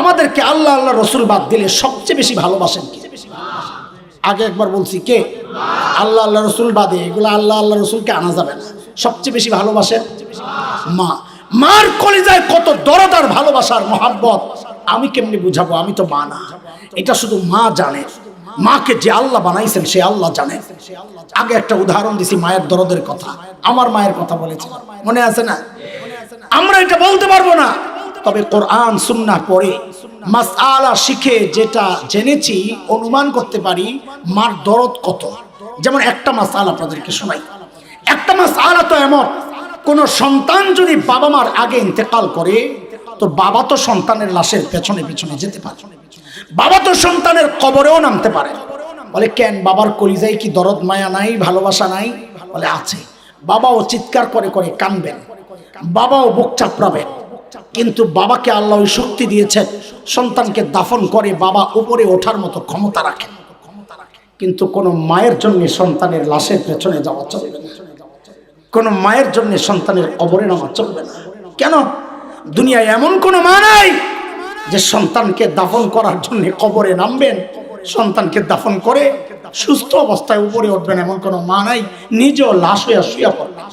আমাদেরকে আল্লাহ আল্লাহ রসুল বাদ দিলে সবচেয়ে বেশি ভালোবাসেন কে? আগে একবার বলছি কে? আল্লাহ আল্লাহ রসুল বাদে এগুলো আল্লাহ আল্লাহ রসুলকে আনা যাবে না। সবচেয়ে বেশি ভালোবাসেন মা। মার কলিজায় কত দরদার ভালোবাসার মহাব্বত আমি কেমনি বুঝাবো? আমি তো মা না, এটা শুধু মা জানে। মাকে যে আল্লাহ বানাইছেন সে আল্লাহ জানেন। আগে একটা উদাহরণ দিছি মায়ের দরদের কথা, আমার মায়ের কথা বলেছি, মনে আছে না? আমরা এটা বলতে পারবো না, তবে কোরআন সুন্নাহ পড়ে মাসআলা শিখে যেটা জেনেছি অনুমান করতে পারি মার দরদ কত। যেমন একটা মাসআলা আপনাদেরকে শোনাই। একটা মাসআলা তো এমন, কোন সন্তান যদি বাবা মার আগে ইন্তেকাল করে তো বাবা তো সন্তানের লাশের পেছনে পেছনে যেতে পারে, বাবা তো সন্তানের কবরেও নামতে পারে। বলে কেন? বাবার কলিজায় কি দরদ মায়া নাই, ভালোবাসা নাই? বলে আছে। বাবাও চিৎকার করে করে কাঁদবেন, বাবাও বুক চাপড়াবেন, কিন্তু বাবাকে আল্লাহ ওই শক্তি দিয়েছেন সন্তানকে দাফন করে বাবা উপরে ওঠার মতো ক্ষমতা রাখেন। কিন্তু কোন মায়ের জন্য সন্তানের লাশের পেছনে যাওয়া চলবে না, কোন মায়ের জন্য সন্তানের কবরে নামা চলবে না। কেন? দুনিয়ায় এমন কোন মা নাই যে সন্তানকে দাফন করার জন্য কবরে নামবেন, সন্তানকে দাফন করে সুস্থ অবস্থায় উপরে উঠবেন, এমন কোন মা নাই। নিজেও লাশ হইয়া শুয়ে পড়বেন।